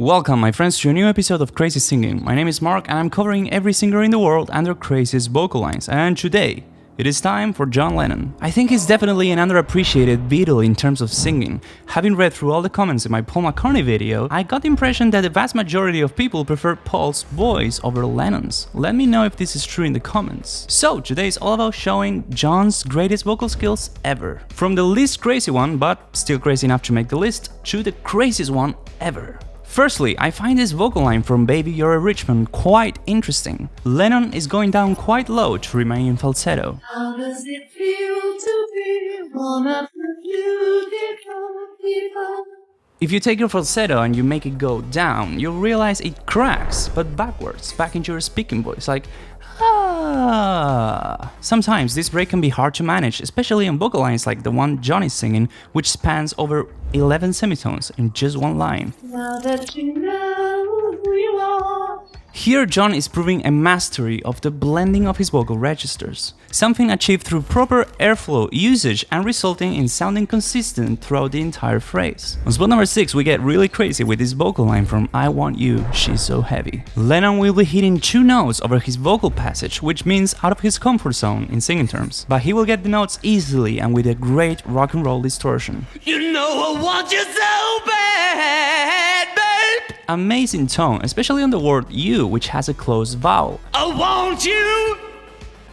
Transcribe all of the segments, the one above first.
Welcome, my friends, to a new episode of Crazy Singing. My name is Mark and I'm covering every singer in the world and their craziest vocal lines. And today, it is time for John Lennon. I think he's definitely an underappreciated Beatle in terms of singing. Having read through all the comments in my Paul McCartney video, I got the impression that the vast majority of people prefer Paul's voice over Lennon's. Let me know if this is true in the comments. So, today is all about showing John's greatest vocal skills ever. From the least crazy one, but still crazy enough to make the list, to the craziest one ever. Firstly, I find this vocal line from Baby You're a Richmond quite interesting. Lennon is going down quite low to remain in falsetto. How does it feel to be one of the beautiful people? If you take your falsetto and you make it go down, you'll realize it cracks, but backwards, back into your speaking voice, like ah. Sometimes this break can be hard to manage, especially on vocal lines like the one John is singing, which spans over 11 semitones in just one line. Now that you know who you are. Here John is proving a mastery of the blending of his vocal registers, something achieved through proper airflow usage and resulting in sounding consistent throughout the entire phrase. On spot number 6 we get really crazy with this vocal line from I Want You, She's So Heavy. Lennon will be hitting 2 notes over his vocal passage, which means out of his comfort zone in singing terms, but he will get the notes easily and with a great rock and roll distortion. You know I want you so bad, babe. Amazing tone, especially on the word you, which has a closed vowel. I want you.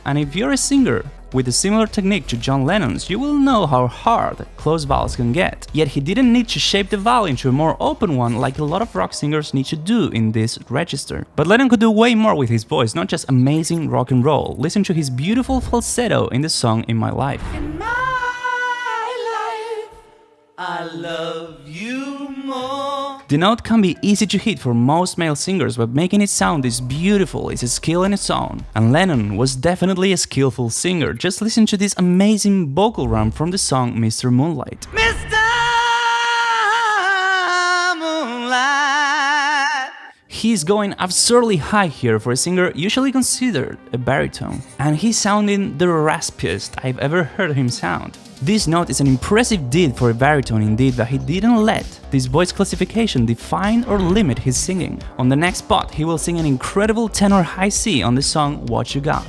And if you're a singer with a similar technique to John Lennon's, you will know how hard closed vowels can get. Yet he didn't need to shape the vowel into a more open one like a lot of rock singers need to do in this register. But Lennon could do way more with his voice, not just amazing rock and roll. Listen to his beautiful falsetto in the song In My Life. In my life, I love you more. The note can be easy to hit for most male singers, but making it sound this beautiful is a skill in its own. And Lennon was definitely a skillful singer. Just listen to this amazing vocal run from the song Mr. Moonlight. Mr. Moonlight. He's going absurdly high here for a singer usually considered a baritone. And he's sounding the raspiest I've ever heard him sound. This note is an impressive deed for a baritone indeed, but he didn't let this voice classification define or limit his singing. On the next spot, he will sing an incredible tenor high C on the song What You Got.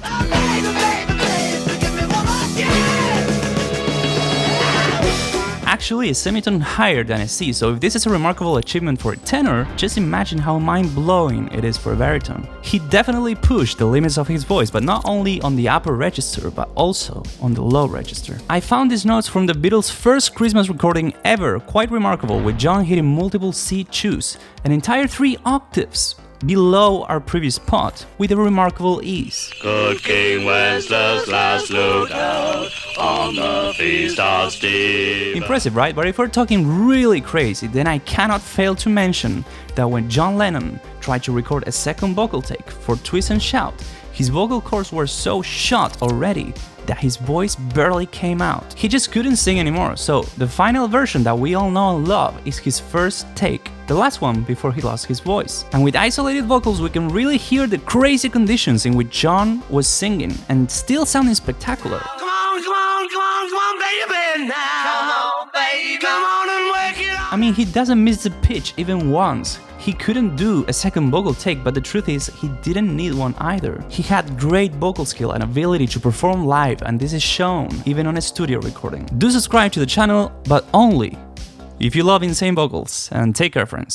Actually a semitone higher than a C, so if this is a remarkable achievement for a tenor, just imagine how mind-blowing it is for a baritone. He definitely pushed the limits of his voice, but not only on the upper register, but also on the low register. I found these notes from the Beatles' first Christmas recording ever quite remarkable, with John hitting multiple C tunes, an entire 3 octaves below our previous spot, with a remarkable ease. Good King Wenceslas last looked out on the feast of Steve. Impressive, right? But if we're talking really crazy, then I cannot fail to mention that when John Lennon tried to record a second vocal take for Twist and Shout, his vocal cords were so shot already that his voice barely came out. He just couldn't sing anymore, so the final version that we all know and love is his first take, the last one before he lost his voice. And with isolated vocals we can really hear the crazy conditions in which John was singing and still sounding spectacular. Come on, baby, now. Come on, baby. Come on and work it out. I mean, he doesn't miss the pitch even once. He couldn't do a second vocal take, but the truth is, he didn't need one either. He had great vocal skill and ability to perform live, and this is shown even on a studio recording. Do subscribe to the channel, but only if you love insane vocals, and take care, friends.